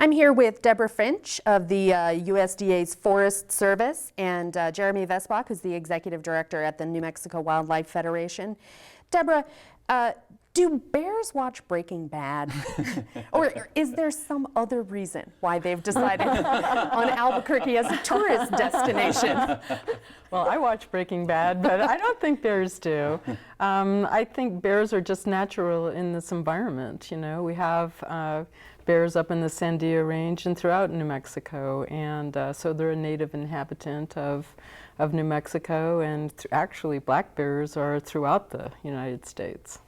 I'm here with Deborah Finch of the USDA's Forest Service and Jeremy Vesbach, who's the Executive Director at the New Mexico Wildlife Federation. Deborah, do bears watch Breaking Bad? Or is there some other reason why they've decided on Albuquerque as a tourist destination? Well, I watch Breaking Bad, but I don't think bears do. I think bears are just natural in this environment. You know, we have bears up in the Sandia Range and throughout New Mexico, and so they're a native inhabitant of New Mexico, and actually black bears are throughout the United States.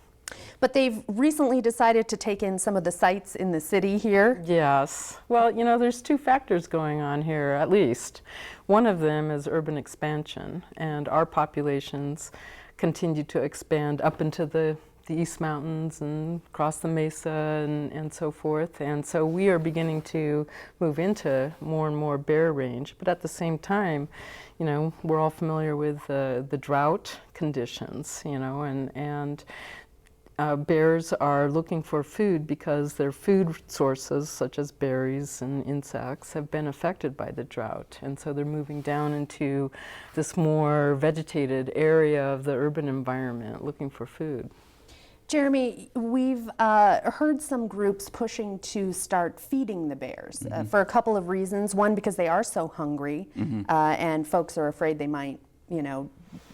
But they've recently decided to take in some of the sites in the city here. Yes. Well, you know, there's two factors going on here, at least. One of them is urban expansion, and our populations continue to expand up into the East Mountains and across the mesa and so forth. And so we are beginning to move into more and more bear range. But at the same time, you know, we're all familiar with the drought conditions, you know, and bears are looking for food because their food sources, such as berries and insects, have been affected by the drought. And so they're moving down into this more vegetated area of the urban environment looking for food. Jeremy, we've heard some groups pushing to start feeding the bears for a couple of reasons. One, because they are so hungry, and folks are afraid they might, you know,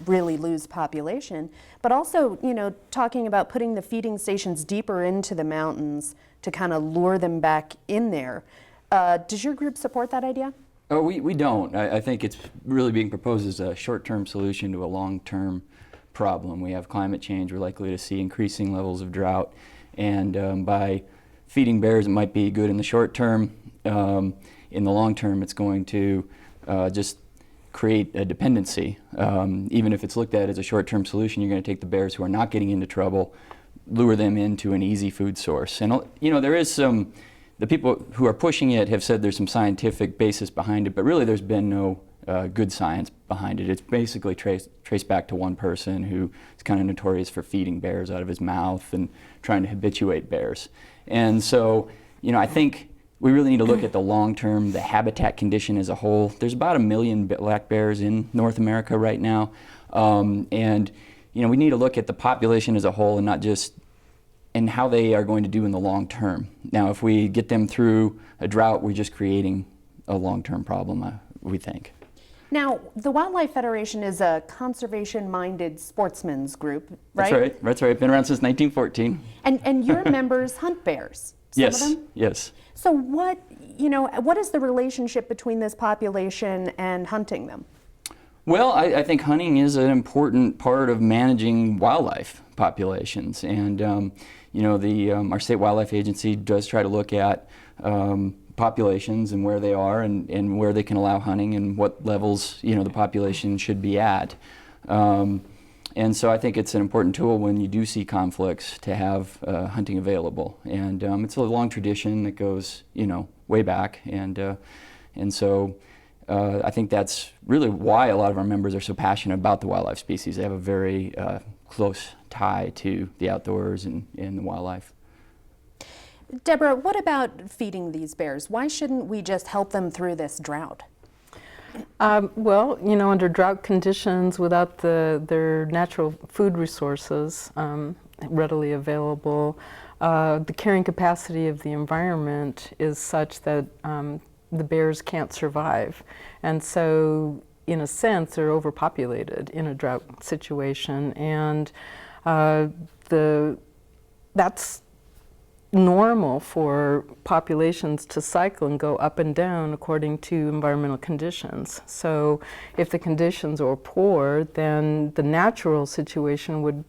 really lose population. But also, you know, talking about putting the feeding stations deeper into the mountains to kind of lure them back in there. Does your group support that idea? Oh, we don't. I think it's really being proposed as a short-term solution to a long-term problem. We have climate change. We're likely to see increasing levels of drought, and by feeding bears, it might be good in the short term. In the long term, it's going to just create a dependency. Even if it's looked at as a short-term solution, you're going to take the bears who are not getting into trouble, lure them into an easy food source. And you know, there is some, the people who are pushing it have said there's some scientific basis behind it, but really there's been no good science behind it. It's basically traced back to one person who is kind of notorious for feeding bears out of his mouth and trying to habituate bears. And so, you know, I think we really need to look at the long term, the habitat condition as a whole. There's about 1 million black bears in North America right now. And, you know, we need to look at the population as a whole and not just and how they are going to do in the long term. Now, if we get them through a drought, we're just creating a long-term problem, we think. Now, the Wildlife Federation is a conservation-minded sportsman's group, right? That's right. That's right. Been around since 1914. And your members hunt bears. Some Yes. of them? Yes. So what is the relationship between this population and hunting them? Well, I think hunting is an important part of managing wildlife populations, and you know, our state wildlife agency does try to look at populations and where they are and where they can allow hunting and what levels, you know, the population should be at. And so I think it's an important tool when you do see conflicts to have hunting available. And it's a long tradition that goes, you know, way back. And so I think that's really why a lot of our members are so passionate about the wildlife species. They have a very close tie to the outdoors and the wildlife. Deborah, what about feeding these bears? Why shouldn't we just help them through this drought? Well, you know, under drought conditions, without their natural food resources readily available, the carrying capacity of the environment is such that the bears can't survive. And so, in a sense, they're overpopulated in a drought situation. And that's normal for populations to cycle and go up and down according to environmental conditions. So if the conditions are poor, then the natural situation would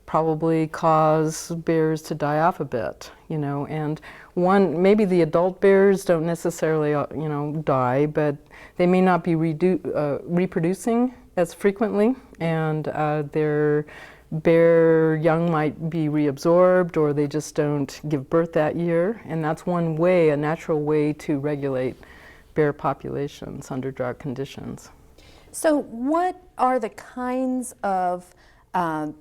probably cause bears to die off a bit, you know. And maybe the adult bears don't necessarily, you know, die, but they may not be reproducing as frequently, and their bear young might be reabsorbed, or they just don't give birth that year. And that's one way, a natural way to regulate bear populations under drought conditions. So what are the kinds of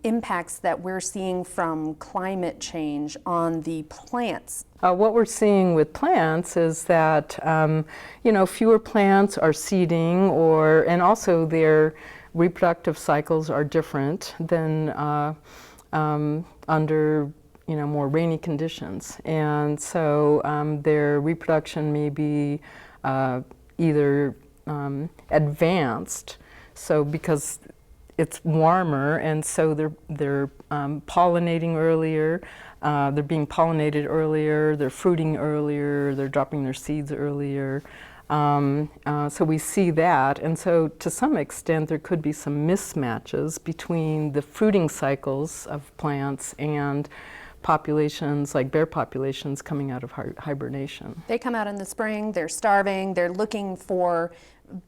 impacts that we're seeing from climate change on the plants? What we're seeing with plants is that fewer plants are seeding, and also their reproductive cycles are different than under more rainy conditions, and so their reproduction may be either advanced, so because it's warmer, and so they're pollinating earlier. They're being pollinated earlier, they're fruiting earlier, they're dropping their seeds earlier. So we see that, and so to some extent there could be some mismatches between the fruiting cycles of plants and populations, like bear populations, coming out of hibernation. They come out in the spring, they're starving, they're looking for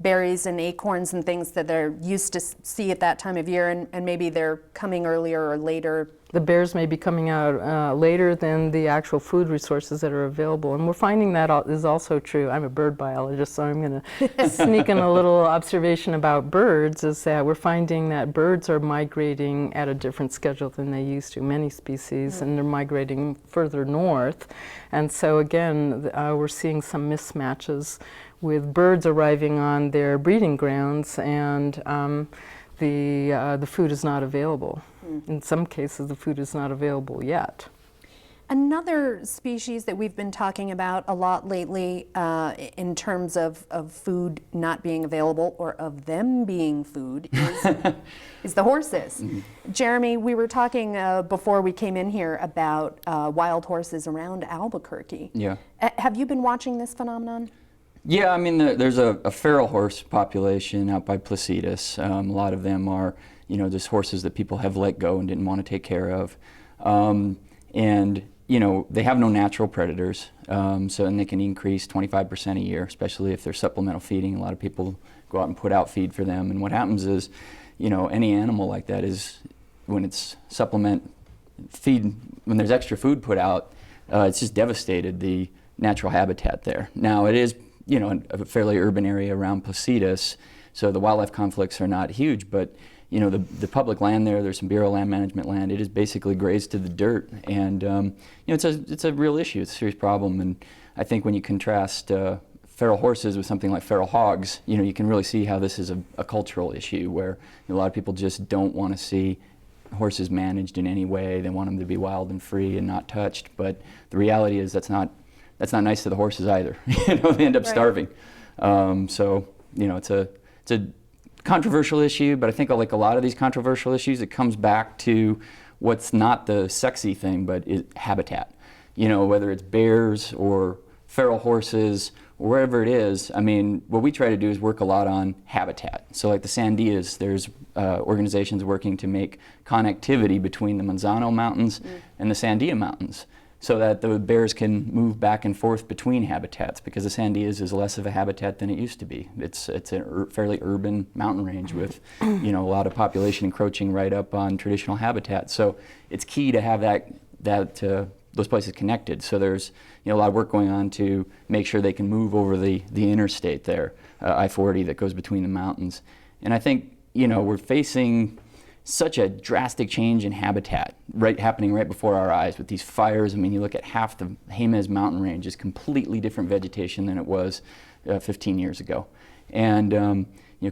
berries and acorns and things that they're used to see at that time of year, and maybe they're coming earlier or later. The bears may be coming out later than the actual food resources that are available, and we're finding that is also true. I'm a bird biologist, so I'm going to sneak in a little observation about birds, is that we're finding that birds are migrating at a different schedule than they used to, many species, and they're migrating further north. And so again, we're seeing some mismatches with birds arriving on their breeding grounds, and the food is not available. In some cases, the food is not available yet. Another species that we've been talking about a lot lately in terms of food not being available, or of them being food, is the horses. Jeremy, we were talking before we came in here about wild horses around Albuquerque. Yeah. Have you been watching this phenomenon? Yeah, I mean, there's a feral horse population out by Placitas. A lot of them are, just horses that people have let go and didn't want to take care of. And, they have no natural predators, and they can increase 25% a year, especially if they're supplemental feeding. A lot of people go out and put out feed for them. And what happens is, any animal like that is, when it's supplement feed, when there's extra food put out, it's just devastated the natural habitat there. Now, it is a fairly urban area around Placitas, so the wildlife conflicts are not huge, but the public land there's some Bureau of Land Management land. It is basically grazed to the dirt, and it's a real issue. It's a serious problem, and I think when you contrast feral horses with something like feral hogs, you can really see how this is a cultural issue where a lot of people just don't want to see horses managed in any way. They want them to be wild and free and not touched, but the reality is that's not nice to the horses either. They end up starving. So it's a controversial issue, but I think like a lot of these controversial issues, it comes back to what's not the sexy thing, but habitat. Whether it's bears or feral horses or wherever it is. I mean, what we try to do is work a lot on habitat. So like the Sandias, there's organizations working to make connectivity between the Manzano Mountains and the Sandia Mountains, so that the bears can move back and forth between habitats, because the Sandias is less of a habitat than it used to be. It's a fairly urban mountain range with a lot of population encroaching right up on traditional habitat. So it's key to have those places connected. So there's a lot of work going on to make sure they can move over the interstate there, I-40 that goes between the mountains. And I think we're facing such a drastic change in habitat happening right before our eyes with these fires. I mean, you look at half the Jemez mountain range is completely different vegetation than it was 15 years ago. And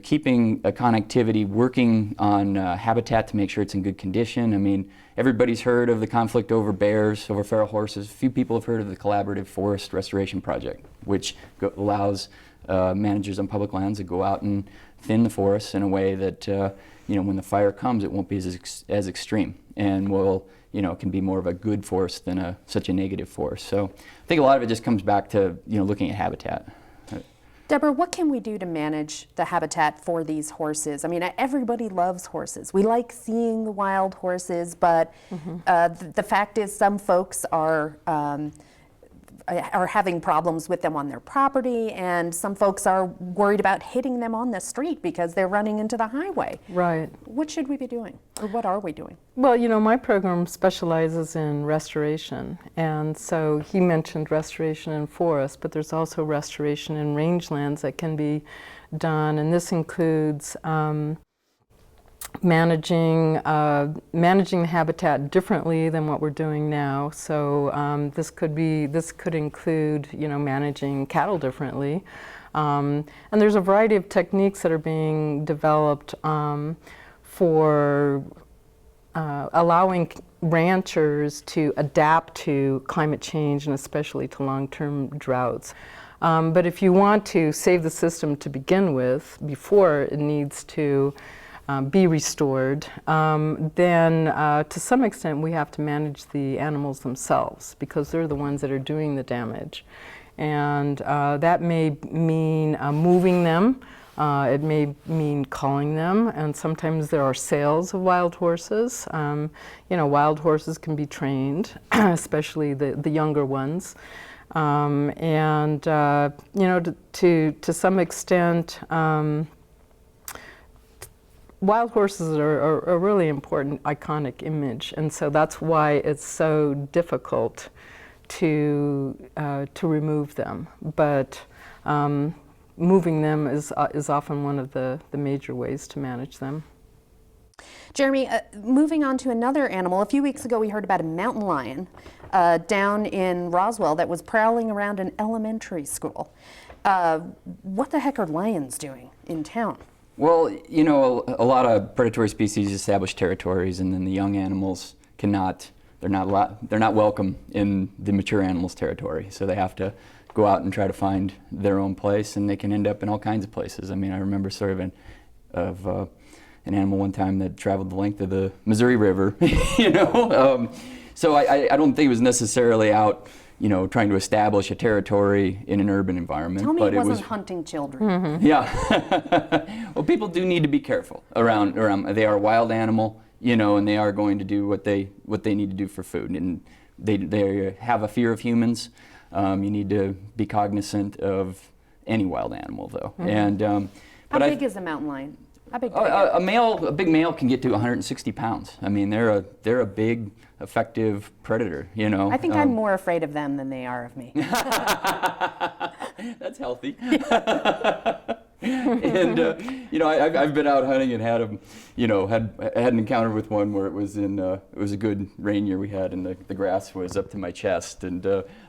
keeping a connectivity, working on habitat to make sure it's in good condition. I mean, everybody's heard of the conflict over bears, over feral horses. Few people have heard of the Collaborative Forest Restoration Project, which allows managers on public lands to go out and thin the forests in a way that when the fire comes, it won't be as extreme, and can be more of a good forest than such a negative forest. So I think a lot of it just comes back to looking at habitat. Deborah, what can we do to manage the habitat for these horses? I mean, everybody loves horses. We like seeing the wild horses, but the fact is some folks are having problems with them on their property, and some folks are worried about hitting them on the street because they're running into the highway. Right. What should we be doing, or what are we doing? Well, my program specializes in restoration, and so he mentioned restoration in forests, but there's also restoration in rangelands that can be done, and this includes managing the habitat differently than what we're doing now. So this could include, managing cattle differently. And there's a variety of techniques that are being developed for allowing ranchers to adapt to climate change and especially to long-term droughts. But if you want to save the system to begin with, before it needs to be restored, then to some extent we have to manage the animals themselves because they're the ones that are doing the damage. And that may mean moving them. It may mean culling them, and sometimes there are sales of wild horses. Wild horses can be trained, especially the younger ones. To some extent, wild horses are a really important iconic image, and so that's why it's so difficult to remove them. But moving them is often one of the major ways to manage them. Jeremy, moving on to another animal, a few weeks ago we heard about a mountain lion down in Roswell that was prowling around an elementary school. What the heck are lions doing in town? Well, a lot of predatory species establish territories, and then the young animals they're not welcome in the mature animals' territory, so they have to go out and try to find their own place, and they can end up in all kinds of places. I mean, I remember sort of an animal one time that traveled the length of the Missouri River, So I don't think it was necessarily out, trying to establish a territory in an urban environment. Tell me but it wasn't hunting children. Mm-hmm. Yeah. Well, people do need to be careful around. They are a wild animal, and they are going to do what they need to do for food, and they have a fear of humans. You need to be cognizant of any wild animal, though. Mm-hmm. And how big is a mountain lion? How big? A big male can get to 160 pounds. I mean, they're a big, effective predator. I think I'm more afraid of them than they are of me. That's healthy. And I've been out hunting and had an encounter with one where it was a good rain year we had, and the grass was up to my chest, and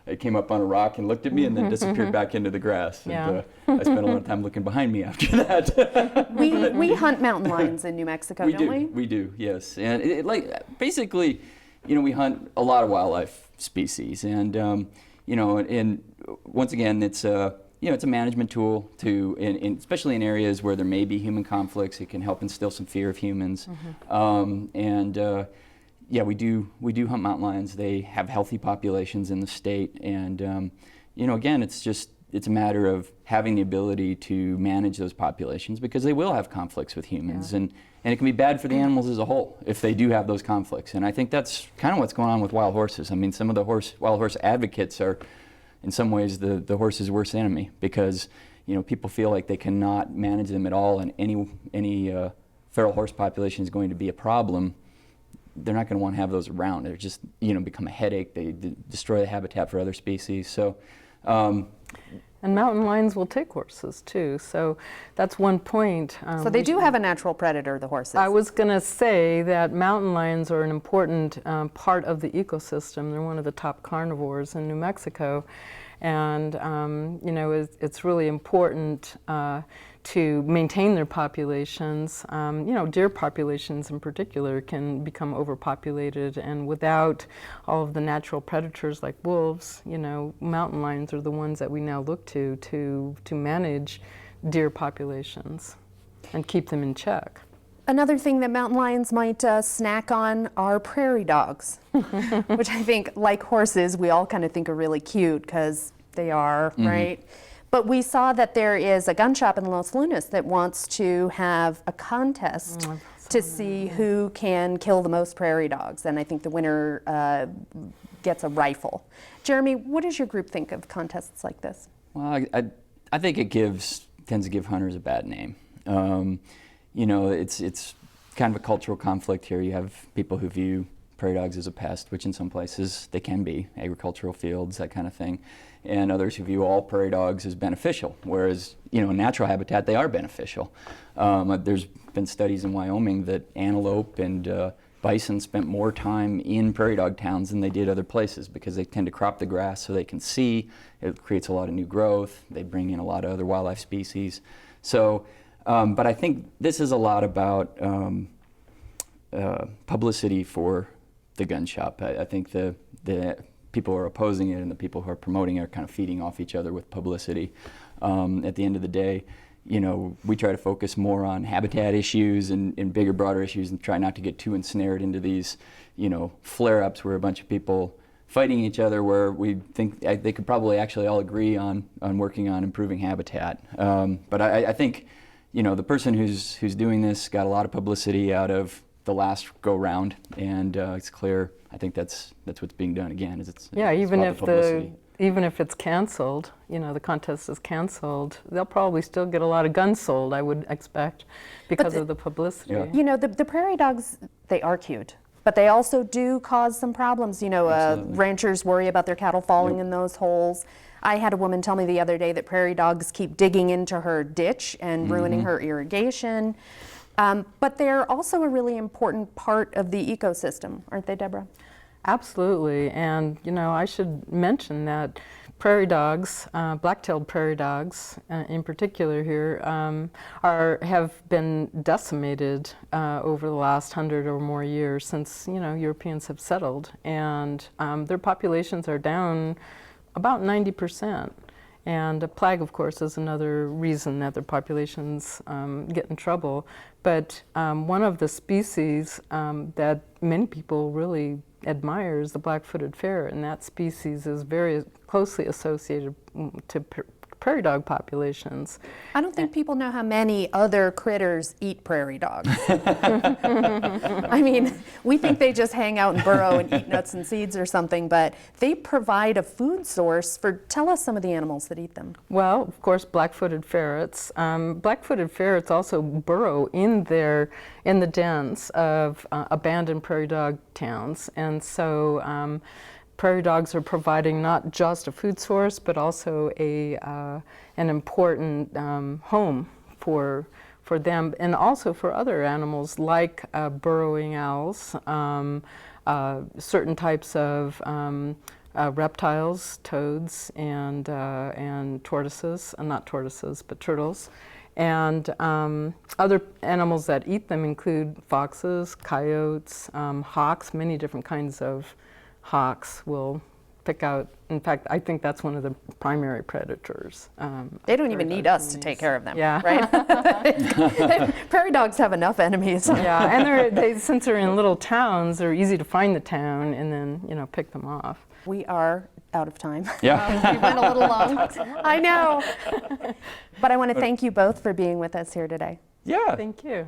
it came up on a rock and looked at me and then disappeared back into the grass. And I spent a lot of time looking behind me after that. We hunt mountain lions in New Mexico, don't we? We do, yes. And basically, we hunt a lot of wildlife species, and and once again, it's it's a management tool especially in areas where there may be human conflicts. It can help instill some fear of humans. Mm-hmm. We do hunt mountain lions. They have healthy populations in the state, and again, it's a matter of having the ability to manage those populations because they will have conflicts with humans, and it can be bad for the animals as a whole if they do have those conflicts. And I think that's kind of what's going on with wild horses. I mean, some of the wild horse advocates are, in some ways, the horse's worst enemy because people feel like they cannot manage them at all, and any feral horse population is going to be a problem. They're not going to want to have those around. They're just become a headache. They destroy the habitat for other species. So. And mountain lions will take horses too, so that's one point. So they do have a natural predator, the horses. I was going to say that mountain lions are an important part of the ecosystem. They're one of the top carnivores in New Mexico, and it's really important to maintain their populations. Deer populations in particular can become overpopulated, and without all of the natural predators like wolves, mountain lions are the ones that we now look to manage deer populations and keep them in check. Another thing that mountain lions might snack on are prairie dogs, which I think, like horses, we all kind of think are really cute because they are, mm-hmm. right? But we saw that there is a gun shop in Los Lunas that wants to have a contest to see who can kill the most prairie dogs, and I think the winner gets a rifle. Jeremy, what does your group think of contests like this? Well, I think it tends to give hunters a bad name. It's kind of a cultural conflict here. You have people who view prairie dogs as a pest, which in some places they can be, agricultural fields, that kind of thing, and others who view all prairie dogs as beneficial, whereas in natural habitat they are beneficial. There's been studies in Wyoming that antelope and bison spent more time in prairie dog towns than they did other places because they tend to crop the grass so they can see. It creates a lot of new growth. They bring in a lot of other wildlife species. So, but I think this is a lot about publicity for the gun shop. I think the people who are opposing it and the people who are promoting it are kind of feeding off each other with publicity. At the end of the day, you know, we try to focus more on habitat issues and bigger, broader issues and try not to get too ensnared into these, you know, flare-ups where a bunch of people fighting each other where we think they could probably actually all agree on working on improving habitat. But I think, you know, the person who's doing this got a lot of publicity out of the last go-round, and it's clear. I think that's what's being done again. It's even about if the publicity. even if it's canceled, you know, the contest is canceled, they'll probably still get a lot of guns sold, I would expect, because of the publicity. Yeah. You know, the prairie dogs, they are cute, but they also do cause some problems. You know, Absolutely. ranchers worry about their cattle falling Yep. in those holes. I had a woman tell me the other day that prairie dogs keep digging into her ditch and ruining her irrigation. But they're also a really important part of the ecosystem, aren't they, Deborah? Absolutely, and you know, I should mention that prairie dogs, black-tailed prairie dogs in particular here, have been decimated over the last 100 or more years since, you know, Europeans have settled, and their populations are down about 90%. And a plague, of course, is another reason that their populations get in trouble. But one of the species that many people really admire is the black-footed ferret, and that species is very closely associated to prairie dog populations. I don't think people know how many other critters eat prairie dogs. I mean, we think they just hang out and burrow and eat nuts and seeds or something, but they provide a food source for, tell us some of the animals that eat them. Well, of course, black-footed ferrets. Black-footed ferrets also burrow in the dens of abandoned prairie dog towns, and so prairie dogs are providing not just a food source, but also an important home for them, and also for other animals like burrowing owls, certain types of reptiles, toads, and tortoises, not tortoises, but turtles. And other animals that eat them include foxes, coyotes, hawks, many different kinds of hawks will pick out. In fact, I think that's one of the primary predators. They don't even need us to take care of them, Yeah. right? Prairie dogs have enough enemies. Yeah, and since they're in little towns, they're easy to find the town and then, you know, pick them off. We are out of time. Yeah. We went a little long. I know. But I want to thank you both for being with us here today. Yeah. Thank you.